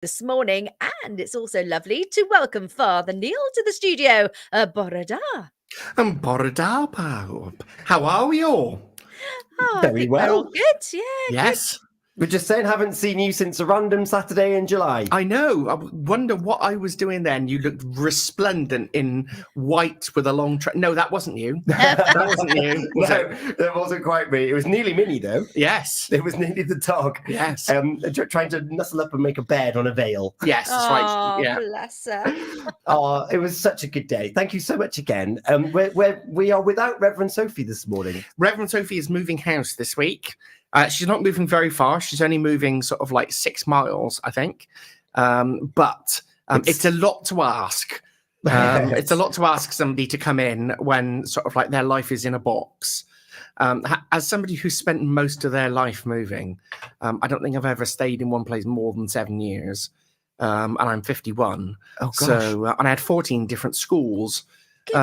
this morning, and it's also lovely to welcome Father Neil to the studio. Bore da. Bore da, pawb. How are we all? Oh, I Very think we're all well. good. Yeah, Yes. We're just saying, haven't seen you since a random Saturday in July. I know. I wonder what I was doing then. You looked resplendent in white with a long No, that wasn't you. That wasn't you. Was No, it? that wasn't quite me. It was nearly Minnie, though. Yes. It was nearly the dog. Yes. Trying to nuzzle up and make a bed on a veil. Yes, that's Oh, right. Yeah. bless her. Oh, it was such a good day. Thank you so much again. We are without Reverend Sophie this morning. Reverend Sophie is moving house this week. She's not moving very far. She's only moving sort of like 6 miles, I think. But it's a lot to ask. It's a lot to ask somebody to come in when sort of like their life is in a box. As somebody who spent most of their life moving, I don't think I've ever stayed in one place more than 7 years. And I'm 51. Oh, gosh. So, and I had 14 different schools. Good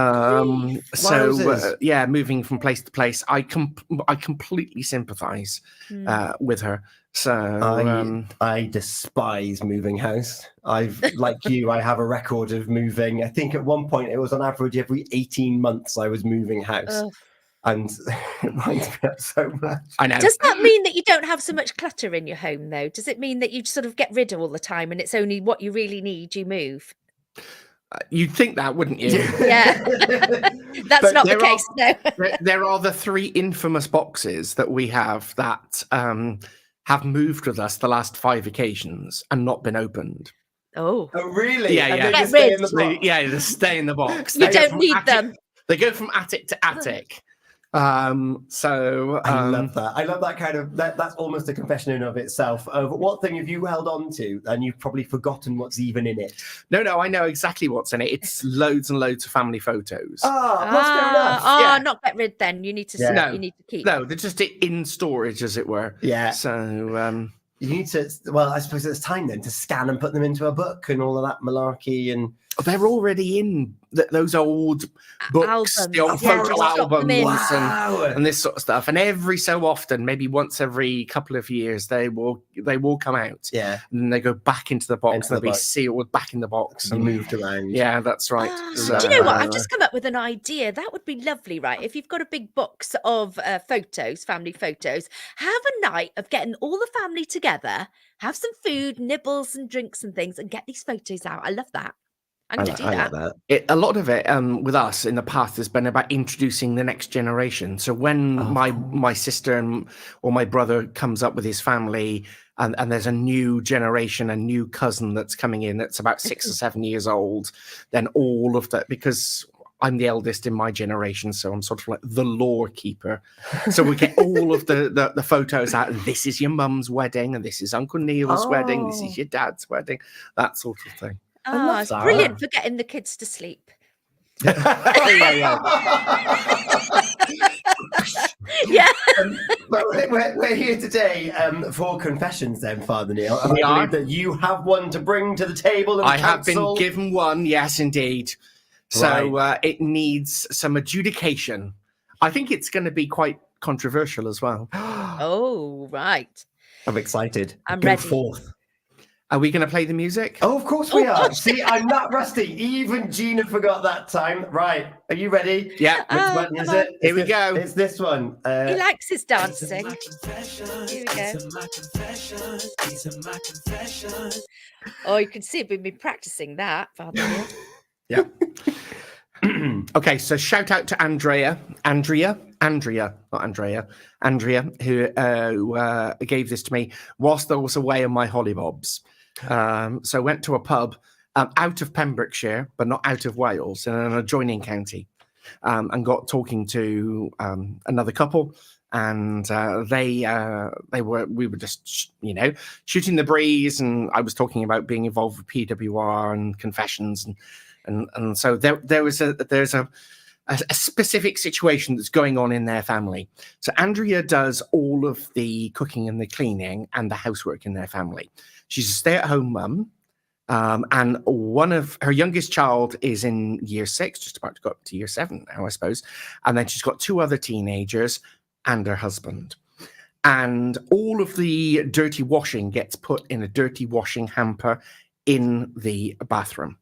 Moving from place to place, I completely sympathise with her. So I despise moving house. Like you, I have a record of moving. I think at one point it was on average every 18 months I was moving house. Ugh. And it winds me up so much. I know. Does that mean that you don't have so much clutter in your home, though? Does it mean that you sort of get rid all the time and it's only what you really need you move? You'd think that, wouldn't you? Yeah. That's not the case, no. There are the 3 infamous boxes that we have that have moved with us the last 5 occasions and not been opened. Oh. Oh, really? Yeah, And yeah. they just stay in the box? They stay in the box. You They go don't from need attic- them. They go from attic to attic. I love that. I love that kind of that's almost a confession in of itself of what thing have you held on to and you've probably forgotten what's even in it. No, I know exactly what's in it. It's loads and loads of family photos. That's fair enough. Yeah. Not get rid then. You need to Yeah. you need to keep. No, they're just in storage, as it were. Yeah. So You need to, well, I suppose it's time then to scan and put them into a book and all of that malarkey. And they're already in those old books, Albums. the old Yeah, photo just drop them in. albums wow. and this sort of stuff. And every so often, maybe once every couple of years, they will come out. Yeah. And then they go back into the box Into and they'll the be box. sealed back in the box. And And moved around. yeah, that's right. Do you know what? I've just come up with an idea. That would be lovely, right? If you've got a big box of photos, family photos, have a night of getting all the family together, have some food, nibbles and drinks and things, and get these photos out. I love that. I'm going to do I that. like that. A lot of it with us in the past has been about introducing the next generation. So when my sister or my brother comes up with his family and there's a new generation, a new cousin that's coming in that's about 6 or 7 years old, then all of that, because I'm the eldest in my generation, so I'm sort of like the lore keeper. So we get all of the photos out, and this is your mum's wedding, and this is Uncle Neil's wedding, this is your dad's wedding, that sort of thing. Oh, it's that. brilliant for getting the kids to sleep. Yeah. But we're here today for confessions then, Father Neil. And We I are. believe that you have one to bring to the table. And I have been counsel. given one, yes, indeed. So it needs some adjudication. I think it's going to be quite controversial as well. Oh, right. I'm excited. I'm Go ready. forth. Are we going to play the music? Oh, of course we Oh, are. gosh. See, I'm not rusty. Even Gina forgot that time. Right. Are you ready? Yeah. Which button is come on. it? Here we It's go. It's this one. He likes his dancing. Here we go. Oh, you can see we've been practicing that, Father Neil. Yeah. Okay, so shout out to Andrea, who gave this to me whilst I was away on my hollybobs. So I went to a pub out of Pembrokeshire, but not out of Wales, in an adjoining county, and got talking to another couple. And we were just, shooting the breeze, and I was talking about being involved with PWR and confessions, and so there's a specific situation that's going on in their family. So Andrea does all of the cooking and the cleaning and the housework in their family. She's a stay-at-home mum, and one of her youngest child is in year 6, just about to go up to year 7 now, I suppose. And then she's got 2 other teenagers and her husband. and all of the dirty washing gets put in a dirty washing hamper in the bathroom.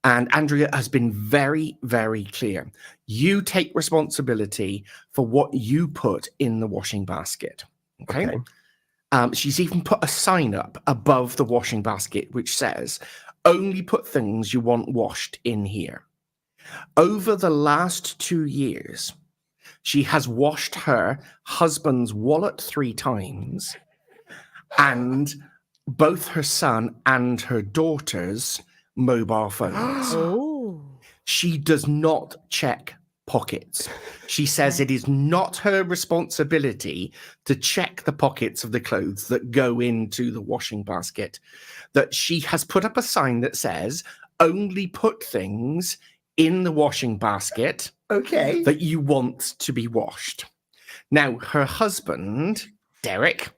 And Andrea has been very, very clear. You take responsibility for what you put in the washing basket. Okay. She's even put a sign up above the washing basket which says, only put things you want washed in here. Over the last 2 years, she has washed her husband's wallet 3 times and both her son and her daughter's mobile phones. Oh. She does not check pockets. She says it is not her responsibility to check the pockets of the clothes that go into the washing basket, that she has put up a sign that says, only put things in the washing basket that you want to be washed. Now, her husband, Derek,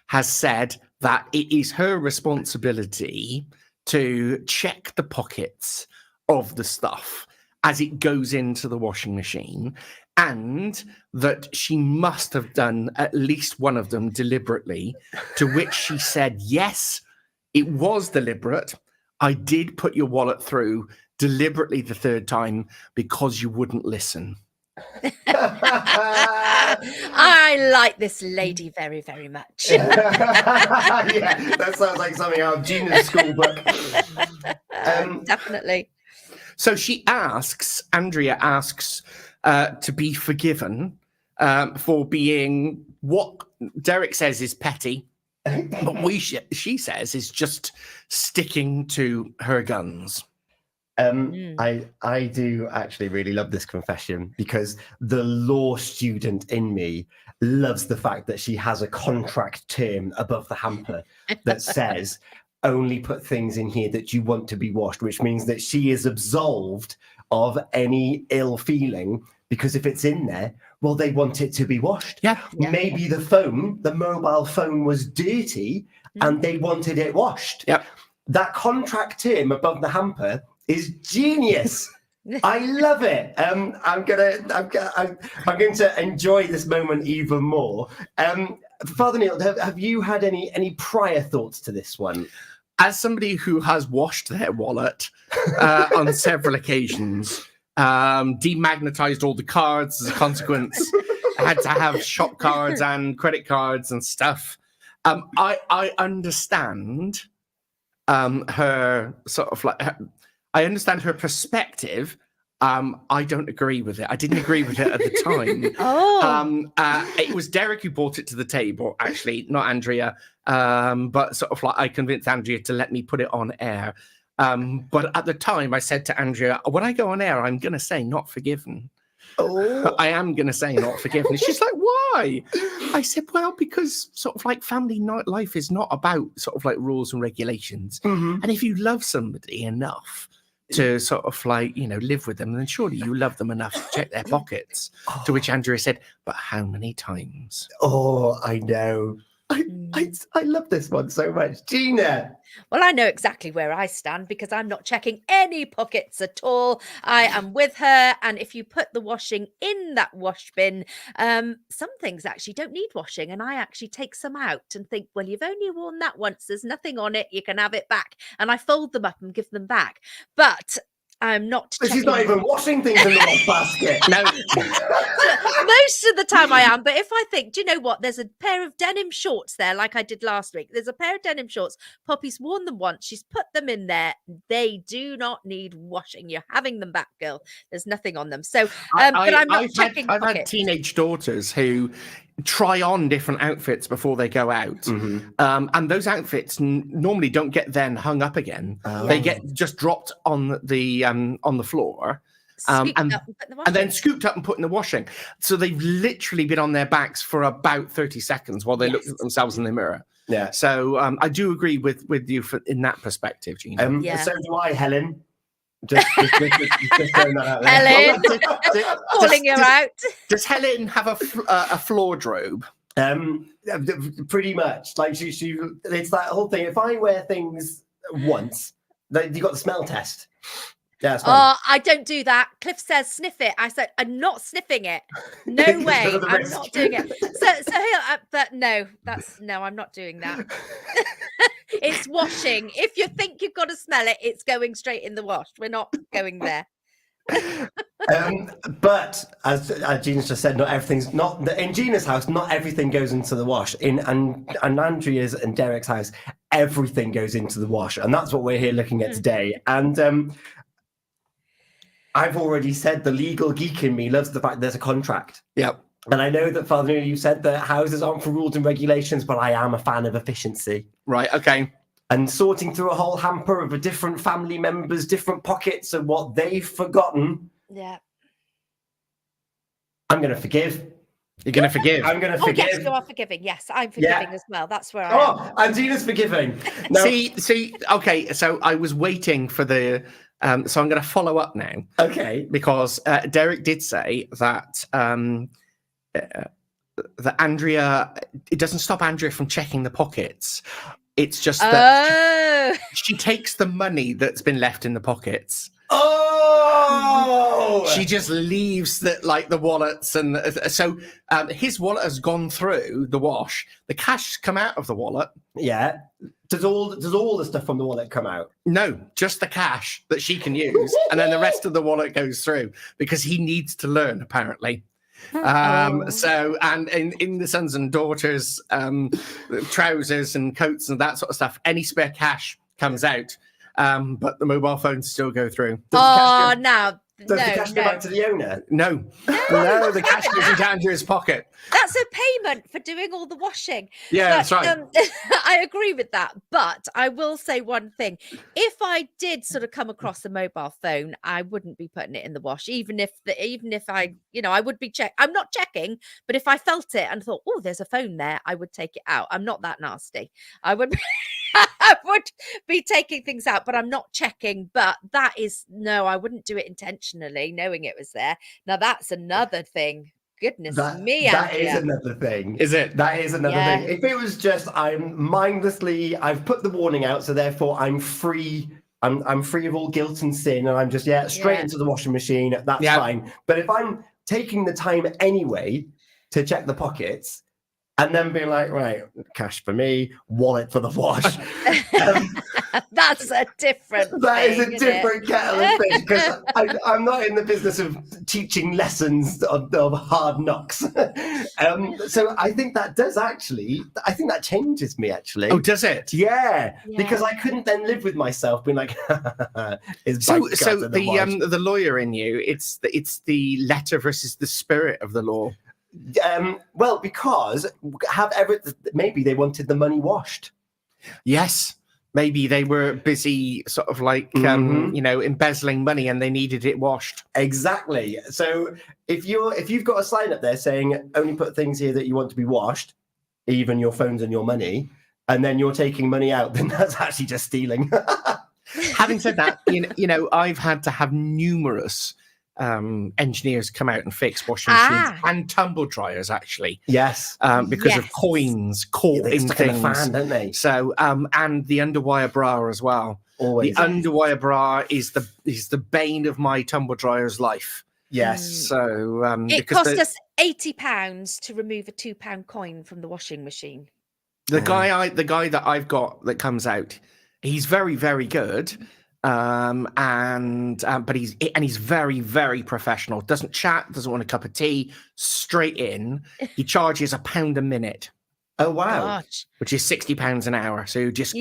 has said that it is her responsibility to check the pockets of the stuff as it goes into the washing machine, and that she must have done at least one of them deliberately, to which she said, yes, it was deliberate. I did put your wallet through deliberately the 3rd time because you wouldn't listen. I like this lady very, very much. Yeah, that sounds like something out of Gina's school book. Definitely. So Andrea asks to be forgiven for being what Derek says is petty, but she says is just sticking to her guns. I do actually really love this confession because the law student in me loves the fact that she has a contract term above the hamper that says only put things in here that you want to be washed, which means that she is absolved of any ill feeling, because if it's in there, well, they want it to be washed. Yeah. Maybe the mobile phone was dirty and they wanted it washed. Yep. That contract term above the hamper is genius. I love it. I'm going to enjoy this moment even more. Father Neil, have you had any prior thoughts to this one? As somebody who has washed their wallet on several occasions, demagnetized all the cards as a consequence, I had to have shop cards and credit cards and stuff. I understand her sort of like, I understand her perspective. I don't agree with it. I didn't agree with it at the time. It was Derek who brought it to the table, actually, not Andrea. But sort of like I convinced Andrea to let me put it on air. But at the time, I said to Andrea, when I go on air, I'm going to say not forgiven. Oh. I am going to say not forgiven. She's like, why? I said, well, because sort of like family life is not about sort of like rules and regulations. Mm-hmm. And if you love somebody enough to sort of like, live with them, then surely you love them enough to check their pockets. Oh. To which Andrea said, but how many times? Oh, I know. I love this one so much. Gina. Well, I know exactly where I stand because I'm not checking any pockets at all. I am with her. And if you put the washing in that wash bin, some things actually don't need washing. And I actually take some out and think, well, you've only worn that once. There's nothing on it. You can have it back. And I fold them up and give them back. But I'm not. But she's not even washing things in the wash basket. No. Most of the time I am. But if I think, do you know what? There's a pair of denim shorts there, like I did last week. There's a pair of denim shorts. Poppy's worn them once. She's put them in there. They do not need washing. You're having them back, girl. There's nothing on them. So, but I'm not checking I've had teenage daughters who try on different outfits before they go out. Mm-hmm. And those outfits normally don't get then hung up again. Oh. They get just dropped on the floor. And then scooped up and put in the washing. So they've literally been on their backs for about 30 seconds while they look at themselves in the mirror. Yeah. So I do agree with you in that perspective, Gina. So do I, Helen. Just throwing that out there. Helen, calling her out. Does Helen have a wardrobe? Pretty much. Like she, it's that whole thing. If I wear things once, you got the smell test. Yeah, it's fine. I don't do that. Cliff says sniff it. I said I'm not sniffing it. No Because way. of the I'm risk. not doing it. So here, but no, I'm not doing that. It's washing. If you think you've got to smell it, it's going straight in the wash. We're not going there. But as Gina's just said, not everything's not in Gina's house. Not everything goes into the wash. And Andrea's and Derek's house, everything goes into the wash, and that's what we're here looking at today. And I've already said the legal geek in me loves the fact there's a contract. Yep. And I know that, Father Nuno, you said that houses aren't for rules and regulations, but I am a fan of efficiency. Right. Okay. And sorting through a whole hamper of a different family members, different pockets of what they've forgotten. Yeah. I'm going to forgive. You're going to forgive. I'm going to Oh, forgive. yes, you are forgiving. Yes, I'm forgiving as well. That's where I am. Oh, and Gina's forgiving. No. See. Okay. So I was waiting for the. So I'm going to follow up now Okay. because Derek did say that that Andrea. It doesn't stop Andrea from checking the pockets. It's just that she takes the money that's been left in the pockets. Oh! She just leaves the wallets, and so his wallet has gone through the wash. The cash come out of the wallet. Yeah. Does all the stuff from the wallet come out? No, just the cash that she can use, and then the rest of the wallet goes through because he needs to learn apparently. So, and in the sons and daughters, trousers and coats and that sort of stuff, any spare cash comes out, but the mobile phones still go through. Oh, now. Does the cash go back to the owner? No, the cash goes into Andrea's pocket. That's a payment for doing all the washing. Yeah, that's right. I agree with that. But I will say one thing. If I did sort of come across a mobile phone, I wouldn't be putting it in the wash, even if I, I would be I'm not checking, but if I felt it and thought, oh, there's a phone there, I would take it out. I'm not that nasty. I would I would be taking things out, but I'm not checking. But that is, no, I wouldn't do it intentionally, knowing it was there. Now, that's another thing. Goodness me, that Andrea. is another thing. Is it? That is another thing. If it was just I've put the warning out, so therefore I'm free. I'm free of all guilt and sin, and I'm just straight into the washing machine. That's fine. But if I'm taking the time anyway to check the pockets, and then being like, right, cash for me, wallet for the wash. That's a different That thing, is a different kettle of fish, because I'm not in the business of teaching lessons of hard knocks. So I think that that changes me, actually. Oh, does it? Yeah, because I couldn't then live with myself being like, so the lawyer in you, it's the letter versus the spirit of the law. Well, because maybe they wanted the money washed. Yes, maybe they were busy sort of like embezzling money and they needed it washed. Exactly. So if you've got a sign up there saying only put things here that you want to be washed, even your phones and your money, and then you're taking money out, then that's actually just stealing. Having said that, I've had to have numerous engineers come out and fix washing machines and tumble dryers, actually. Yes. Because of coins caught in stuck things. in a fan, don't they? So, and the underwire bra as well. Always. The underwire bra is the bane of my tumble dryer's life. Yes. So it cost us £80 to remove a £2 coin from the washing machine. The guy that I've got that comes out, he's very, very good. But he's very, very professional. Doesn't chat, doesn't want a cup of tea, straight in. He charges £1 a minute. Oh wow. Gosh. Which is £60 an hour. So he just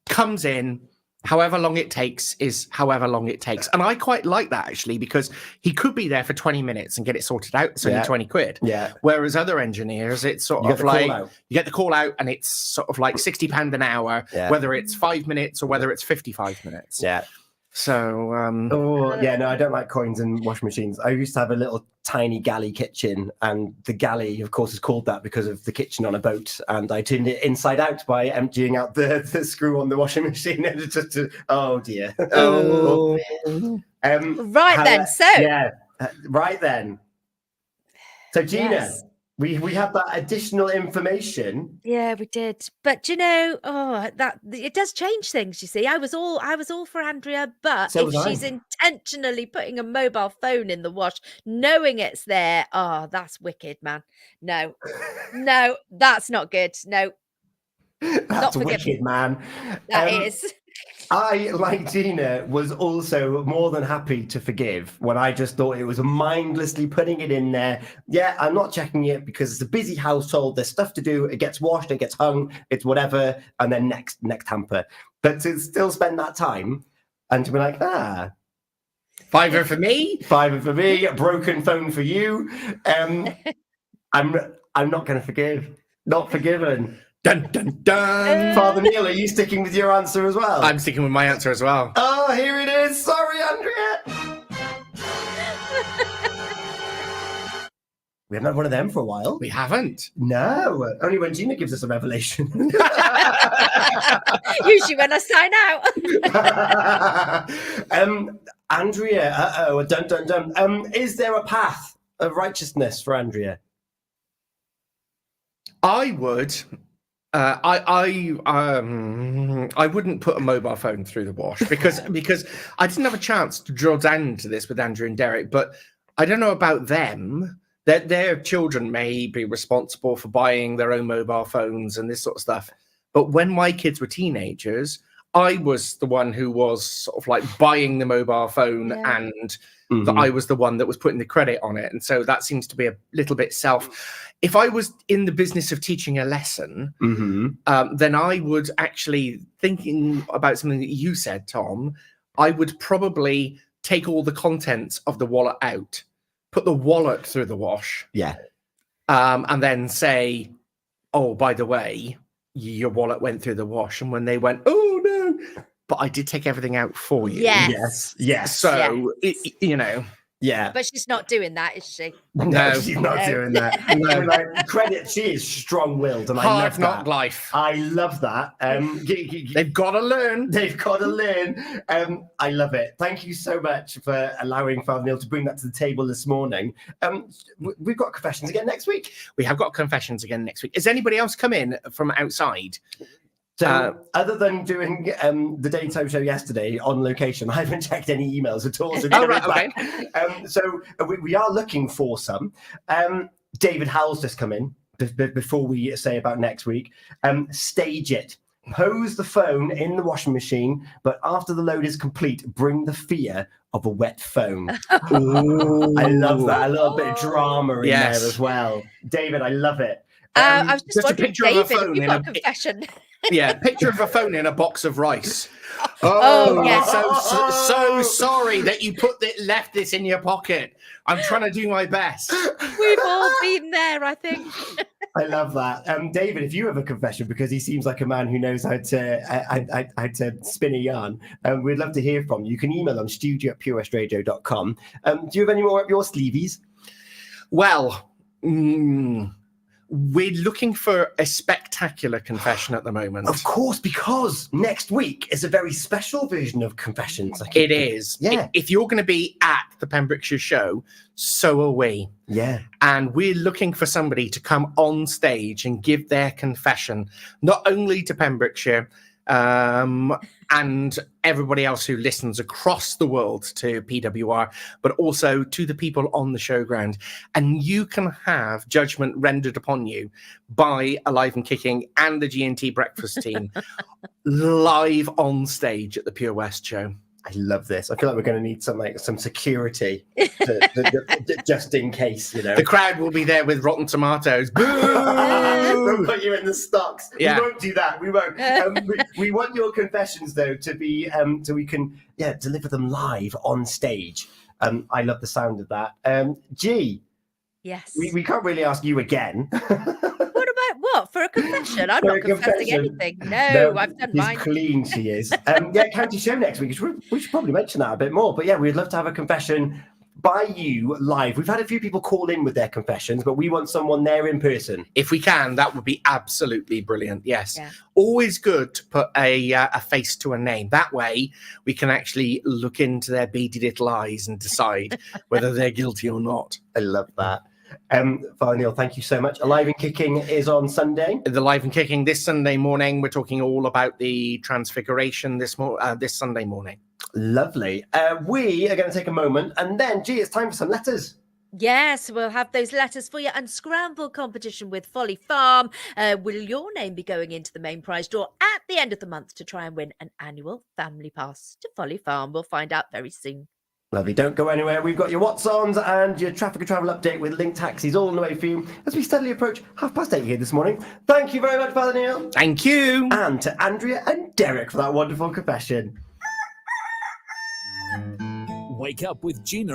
comes in, however long it takes is however long it takes. And I quite like that, actually, because he could be there for 20 minutes and get it sorted out. It's only 20 quid. Yeah. Whereas other engineers, it's sort of like you get the call out and it's sort of like £60 an hour, whether it's 5 minutes or whether it's 55 minutes. Yeah. So no, I don't like coins and washing machines. I used to have a little tiny galley kitchen, and the galley, of course, is called that because of the kitchen on a boat. And I turned it inside out by emptying out the screw on the washing machine. And it's just oh dear. Right then. So right then. So Gina, We had that additional information. Yeah, we did. But you know, that it does change things, you see. I was all for Andrea, but So if was she's I. intentionally putting a mobile phone in the wash, knowing it's there, that's wicked, man. No. No, that's not good. No, That's forgiving. wicked, man. that is. I, like Gina, was also more than happy to forgive when I just thought it was mindlessly putting it in there. Yeah, I'm not checking it because it's a busy household. There's stuff to do. It gets washed, it gets hung, it's whatever, and then next hamper. But to still spend that time and to be like, Fiver for me. $5 for me, broken phone for you. I'm not going to forgive. Not forgiven. Dun, dun, dun. Father Neil, are you sticking with your answer as well? I'm sticking with my answer as well. Oh, here it is. Sorry, Andrea. We haven't had one of them for a while. We haven't. No, only when Gina gives us a revelation. Usually when I sign out. Andrea, dun dun dun. Is there a path of righteousness for Andrea? I would. I wouldn't put a mobile phone through the wash because I didn't have a chance to drill down into this with Andrew and Derek, but I don't know about them. That their children may be responsible for buying their own mobile phones and this sort of stuff. But when my kids were teenagers, I was the one who was sort of like buying the mobile phone, and that I was the one that was putting the credit on it. And so that seems to be a little bit if I was in the business of teaching a lesson, then I would actually, thinking about something that you said, Tom, I would probably take all the contents of the wallet out, put the wallet through the wash. Yeah. And then say, oh, by the way, your wallet went through the wash. And when they went, oh, no, but I did take everything out for you. Yes. Yes. So, you know. Yeah. But she's not doing that, is she? No, she's not No. doing that. No. Like, credit, she is strong-willed, and I Hard love knock that. life. I love that. They've got to learn. They've got to learn. I love it. Thank you so much for allowing Father Neil to bring that to the table this morning. We've got confessions again next week. We have got confessions again next week. Has anybody else come in from outside? So, other than doing the daytime show yesterday on location, I haven't checked any emails at all. So, we are looking for some. David Howell's just come in before we say about next week. Stage it. Pose the phone in the washing machine, but after the load is complete, bring the fear of a wet phone. Ooh, I love that. A little bit of drama in there as well. David, I love it. I was just a wondering, picture of a David, phone have you in got a confession? Yeah, picture of a phone in a box of rice. Oh, yes. So sorry that you left this in your pocket. I'm trying to do my best. We've all been there, I think. I love that. David, if you have a confession, because he seems like a man who knows how to spin a yarn, we'd love to hear from you. You can email on studio@purewestradio.com. Do you have any more up your sleeveys? Well, we're looking for a spectacular confession at the moment. Of course, because next week is a very special version of Confessions. It is. Yeah. If you're going to be at the Pembrokeshire show, so are we. Yeah. And we're looking for somebody to come on stage and give their confession, not only to Pembrokeshire, and everybody else who listens across the world to PWR, but also to the people on the showground. And you can have judgment rendered upon you by Alive and Kicking and the G&T Breakfast team live on stage at the Pure West show. I love this. I feel like we're going to need some security just in case, you know. The crowd will be there with rotten tomatoes. We'll put you in the stocks. Yeah. We won't do that. We won't. We want your confessions, though, to be so we can deliver them live on stage. I love the sound of that. G. Yes. We can't really ask you again. What about what? For a confession? I'm not confessing anything. No, I've done mine. Clean she is. County show next week. We should probably mention that a bit more. But yeah, we'd love to have a confession by you live. We've had a few people call in with their confessions, but we want someone there in person. If we can, that would be absolutely brilliant. Yes. Yeah. Always good to put a face to a name. That way we can actually look into their beady little eyes and decide whether they're guilty or not. I love that. Father Neil, thank you so much. Alive and Kicking is on Sunday. The Live and Kicking this Sunday morning. We're talking all about the Transfiguration this Sunday morning. Lovely. We are going to take a moment, and then, it's time for some letters. Yes, we'll have those letters for you. And Scramble competition with Folly Farm. Will your name be going into the main prize draw at the end of the month to try and win an annual family pass to Folly Farm? We'll find out very soon. Lovely. Don't go anywhere. We've got your What's-Ons and your traffic and travel update with Link Taxis all on the way for you as we steadily approach 8:30 here this morning. Thank you very much, Father Neil. Thank you. And to Andrea and Derek for that wonderful confession. Wake up with Gina